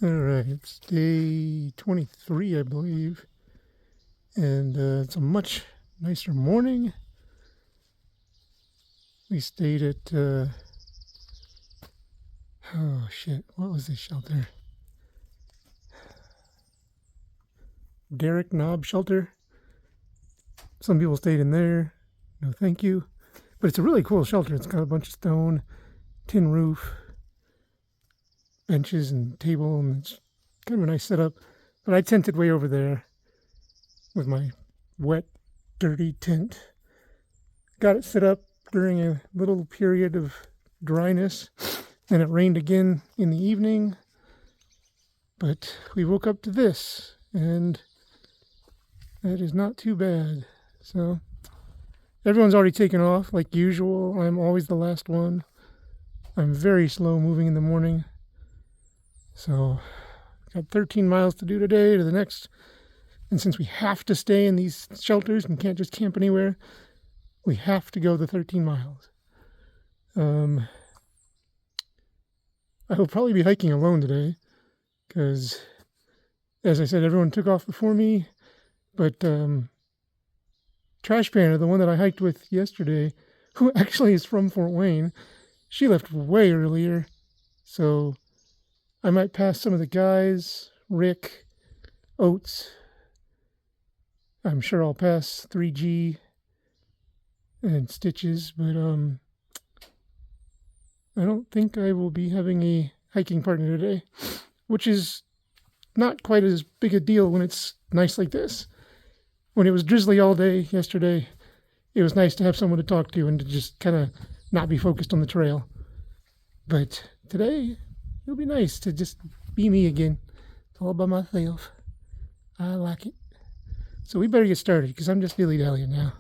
All right, it's day 23, I believe, and it's a much nicer morning. We stayed at, oh shit, what was this shelter? Derrick Knob Shelter. Some people stayed in there. No, thank you. But it's a really cool shelter. It's got a bunch of stone, tin roof, benches and table, and it's kind of a nice setup. But I tented way over there with my wet, dirty tent. Got it set up during a little period of dryness. Then it rained again in the evening. But we woke up to this, and that is not too bad. So everyone's already taken off like usual. I'm always the last one. I'm very slow moving in the morning. So got 13 miles to do today to the next. And since we have to stay in these shelters and can't just camp anywhere, we have to go the 13 miles. I will probably be hiking alone today because, as I said, everyone took off before me. But Trash Panner, the one that I hiked with yesterday, who actually is from Fort Wayne, she left way earlier. So I might pass some of the guys, Rick, Oates. I'm sure I'll pass 3G and Stitches, but I don't think I will be having a hiking partner today, which is not quite as big a deal when it's nice like this. When it was drizzly all day yesterday, it was nice to have someone to talk to and to just kind of not be focused on the trail. But today, it'll be nice to just be me again, all by myself. I like it. So we better get started because I'm just dilly-dallying now.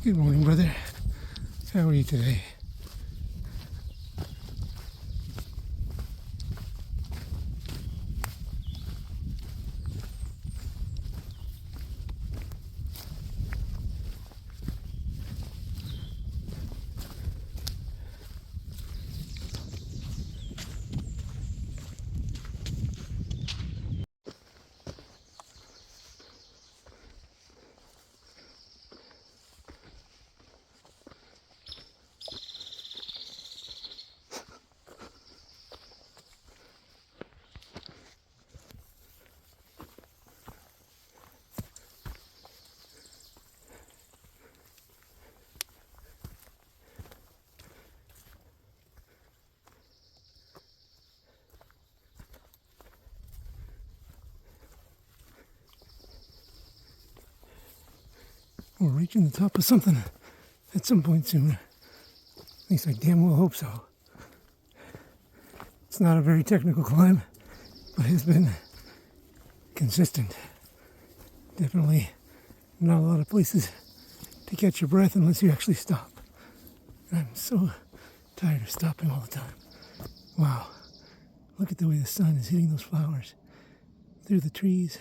Good morning, brother. How are you today? We're reaching the top of something at some point soon. At least I damn well hope so. It's not a very technical climb, but it's been consistent. Definitely not a lot of places to catch your breath unless you actually stop. And I'm so tired of stopping all the time. Wow. Look at the way the sun is hitting those flowers through the trees.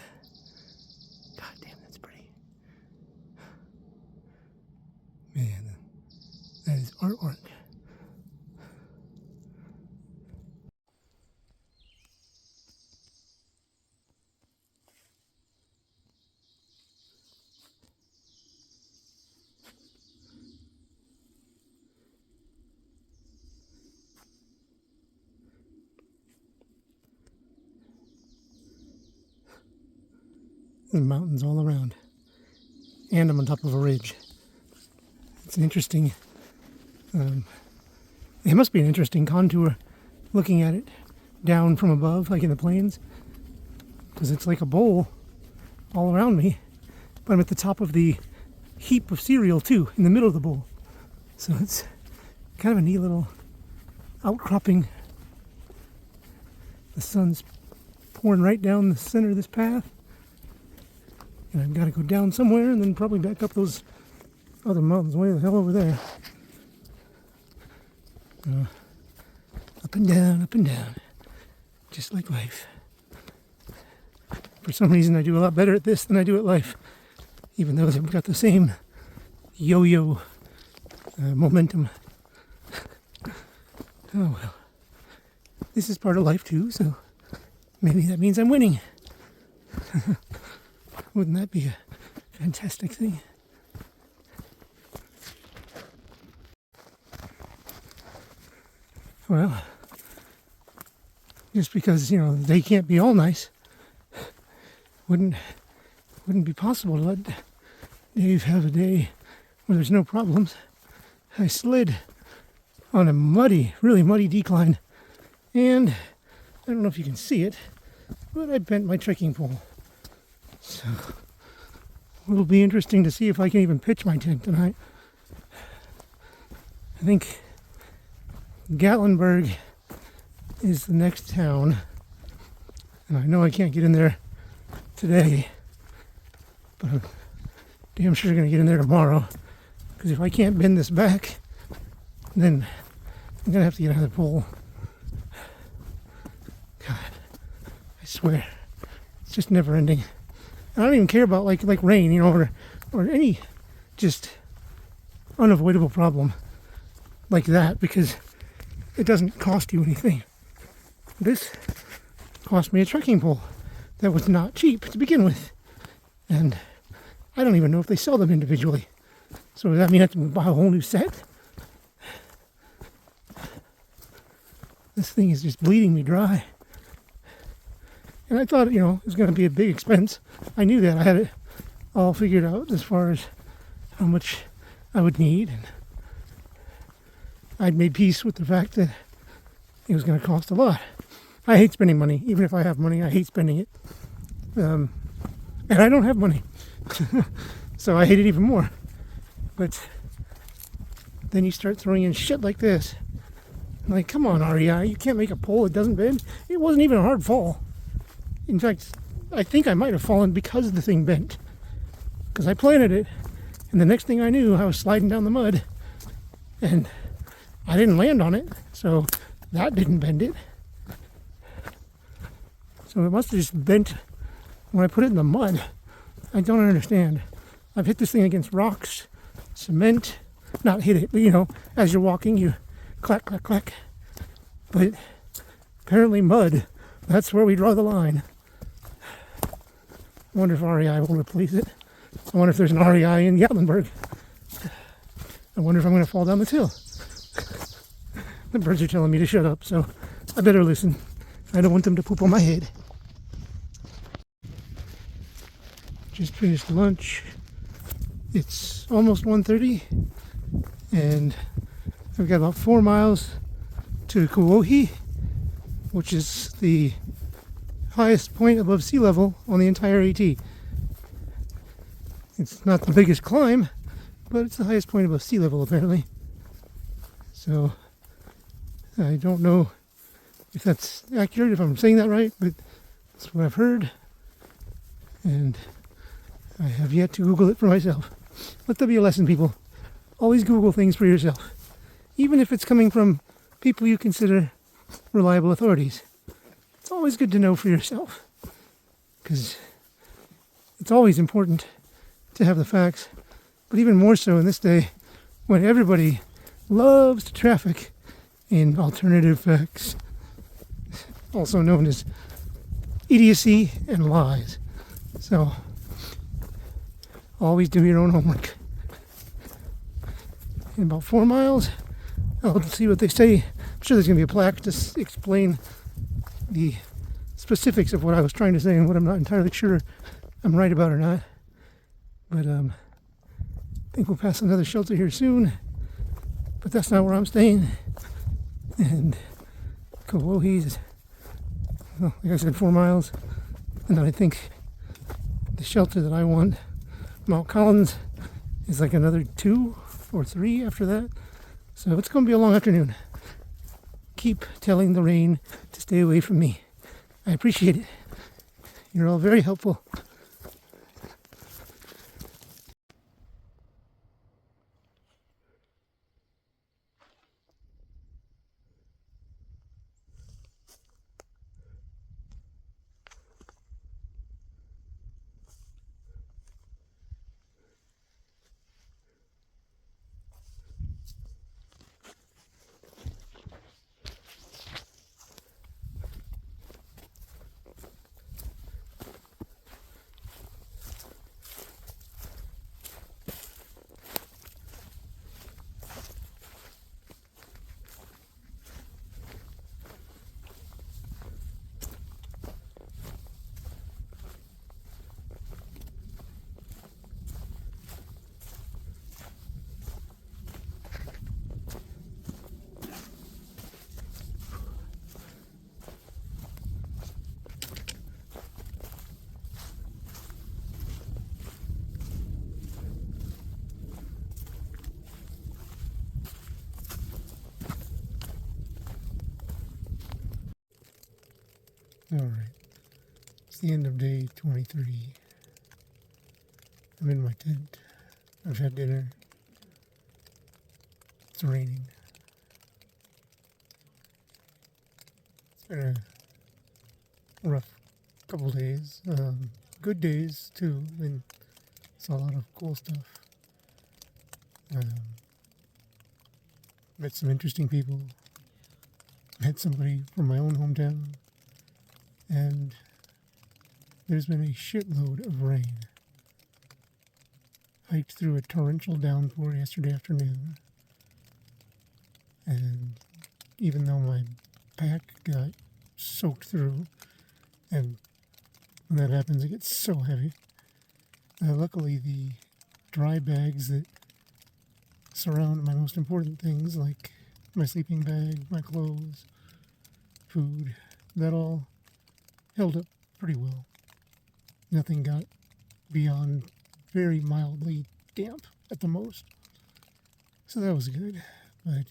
God damn, that's pretty. Man, that is artwork. The mountains all around. and I'm on top of a ridge. It's an interesting, it must be an interesting contour looking at it down from above, like in the plains, because it's like a bowl all around me, but I'm at the top of the heap of cereal too, in the middle of the bowl. So it's kind of a neat little outcropping. The sun's pouring right down the center of this path, and I've got to go down somewhere and then probably back up those other mountains way the hell over there. Up and down, just like life. For some reason I do a lot better at this than I do at life, even though they've got the same yo-yo momentum. Oh well. This is part of life too, so maybe that means I'm winning. Wouldn't that be a fantastic thing? Well, just because, the day can't be all nice, wouldn't be possible to let Dave have a day where there's no problems. I slid on a really muddy decline, and I don't know if you can see it, but I bent my trekking pole. So it'll be interesting to see if I can even pitch my tent tonight. I think Gatlinburg is the next town, and I know I can't get in there today, but I'm damn sure going to get in there tomorrow, because if I can't bend this back, then I'm going to have to get another pole. God, I swear, it's just never ending. And I don't even care about like rain, or any just unavoidable problem like that, because it doesn't cost you anything. This cost me a trekking pole that was not cheap to begin with, and I don't even know if they sell them individually. So does that mean I have to buy a whole new set? This thing is just bleeding me dry. And I thought, it was going to be a big expense. I knew that. I had it all figured out as far as how much I would need. And I'd made peace with the fact that it was going to cost a lot. I hate spending money. Even if I have money, I hate spending it. And I don't have money. So I hate it even more. But then you start throwing in shit like this. Like, come on, REI, you can't make a pole that doesn't bend. It wasn't even a hard fall. In fact, I think I might have fallen because the thing bent. Because I planted it, and the next thing I knew, I was sliding down the mud, and I didn't land on it, so that didn't bend it. So it must have just bent when I put it in the mud. I don't understand. I've hit this thing against rocks, cement, not hit it, but as you're walking, you clack, clack, clack. But apparently mud, that's where we draw the line. I wonder if REI will replace it. I wonder if there's an REI in Gatlinburg. I wonder if I'm going to fall down this hill. The birds are telling me to shut up, so I better listen. I don't want them to poop on my head. Just finished lunch. It's almost 1:30, and I've got about 4 miles to Thru-Hike, which is the highest point above sea level on the entire AT. It's not the biggest climb, but it's the highest point above sea level apparently. So I don't know if that's accurate, if I'm saying that right, but that's what I've heard, and I have yet to Google it for myself. Let that be a lesson, people. Always Google things for yourself, even if it's coming from people you consider reliable authorities. It's always good to know for yourself, because it's always important to have the facts, but even more so in this day when everybody loves to traffic in alternative facts, also known as idiocy and lies. So always do your own homework. In about 4 miles, I'll see what they say. I'm sure there's going to be a plaque to explain the specifics of what I was trying to say and what I'm not entirely sure I'm right about or not. But think we'll pass another shelter here soon, but that's not where I'm staying. And Kawohi's, well, like I said, 4 miles. And then I think the shelter that I want, Mount Collins, is like another 2 or 3 after that. So it's going to be a long afternoon. Keep telling the rain to stay away from me. I appreciate it. You're all very helpful. All right, it's the end of day 23. I'm in my tent. I've had dinner. It's raining. It's been a rough couple days. Good days too. I mean, saw a lot of cool stuff. Met some interesting people. Met somebody from my own hometown. And there's been a shitload of rain. Hiked through a torrential downpour yesterday afternoon. And even though my pack got soaked through, and when that happens, it gets so heavy. Luckily, the dry bags that surround my most important things, like my sleeping bag, my clothes, food, that all held up pretty well. Nothing got beyond very mildly damp at the most. So that was good, but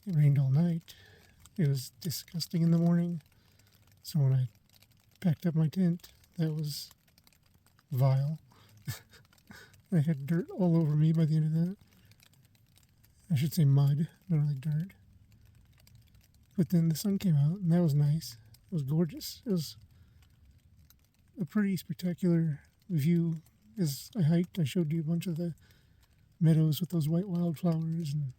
it rained all night. It was disgusting in the morning. So when I packed up my tent, that was vile. I had dirt all over me by the end of that. I should say mud, not really dirt. But then the sun came out, and that was nice. It was gorgeous. It was a pretty spectacular view. As I hiked, I showed you a bunch of the meadows with those white wildflowers, and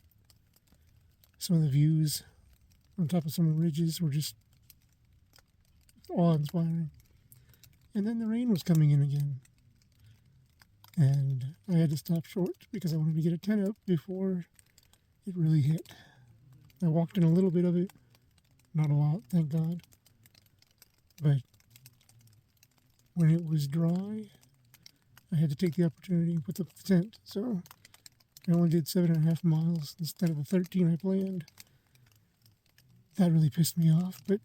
some of the views on top of some of the ridges were just awe-inspiring. And then the rain was coming in again. And I had to stop short because I wanted to get a tent up before it really hit. I walked in a little bit of it. Not a lot, thank God. But when it was dry, I had to take the opportunity and put up the tent. So I only did 7.5 miles instead of the 13 I planned. That really pissed me off. But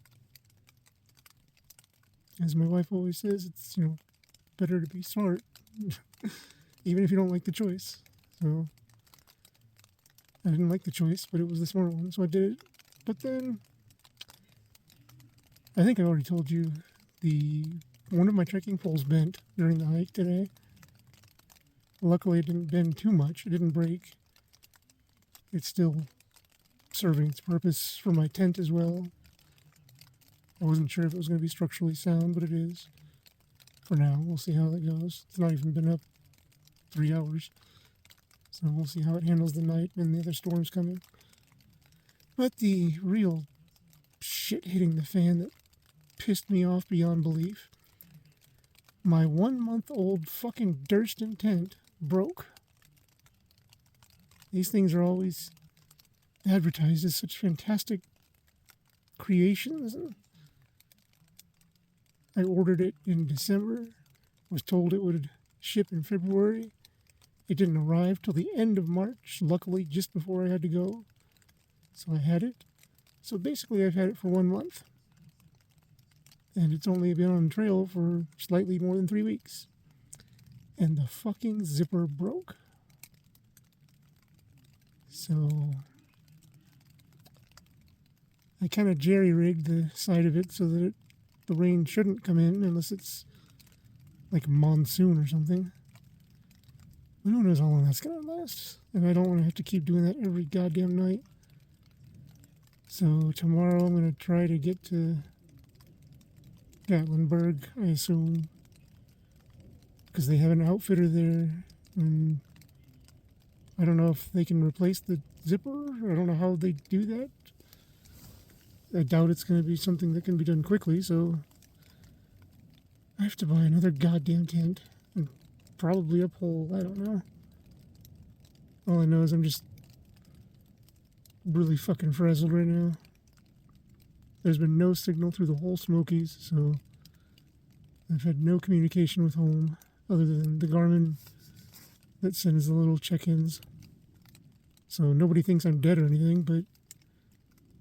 as my wife always says, it's, better to be smart, even if you don't like the choice. So I didn't like the choice, but it was the smart one, so I did it. But then I think I already told you, one of my trekking poles bent during the hike today. Luckily, it didn't bend too much. It didn't break. It's still serving its purpose for my tent as well. I wasn't sure if it was going to be structurally sound, but it is. For now, we'll see how that goes. It's not even been up 3 hours. So we'll see how it handles the night and the other storms coming. But the real shit hitting the fan that pissed me off beyond belief. My 1-month-old fucking Durston tent broke. These things are always advertised as such fantastic creations. I ordered it in December. Was told it would ship in February. It didn't arrive till the end of March, luckily just before I had to go. So I had it. So basically I've had it for 1 month. And it's only been on trail for slightly more than 3 weeks. And the fucking zipper broke. So I kind of jerry-rigged the side of it so that the rain shouldn't come in unless it's like a monsoon or something. But who knows how long that's going to last. And I don't want to have to keep doing that every goddamn night. So tomorrow I'm going to try to get to Gatlinburg, I assume. Because they have an outfitter there. And I don't know if they can replace the zipper. I don't know how they do that. I doubt it's going to be something that can be done quickly, so I have to buy another goddamn tent. And probably a pole, I don't know. All I know is I'm just really fucking frazzled right now. There's been no signal through the whole Smokies, so I've had no communication with home other than the Garmin that sends the little check-ins. So nobody thinks I'm dead or anything, but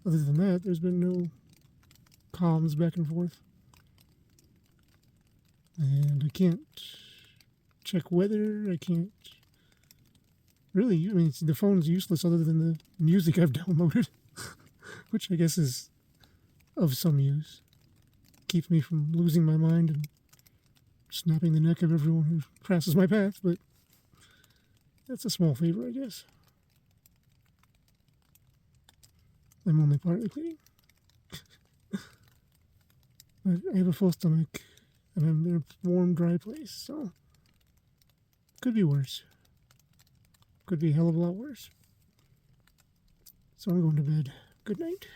other than that, there's been no comms back and forth. And I can't check weather, I can't... Really, I mean, the phone's useless other than the music I've downloaded, which I guess is of some use. Keeps me from losing my mind and snapping the neck of everyone who crosses my path, but that's a small favor, I guess. I'm only partly cleaning. But I have a full stomach, and I'm in a warm, dry place, so could be worse. Could be a hell of a lot worse. So I'm going to bed. Good night.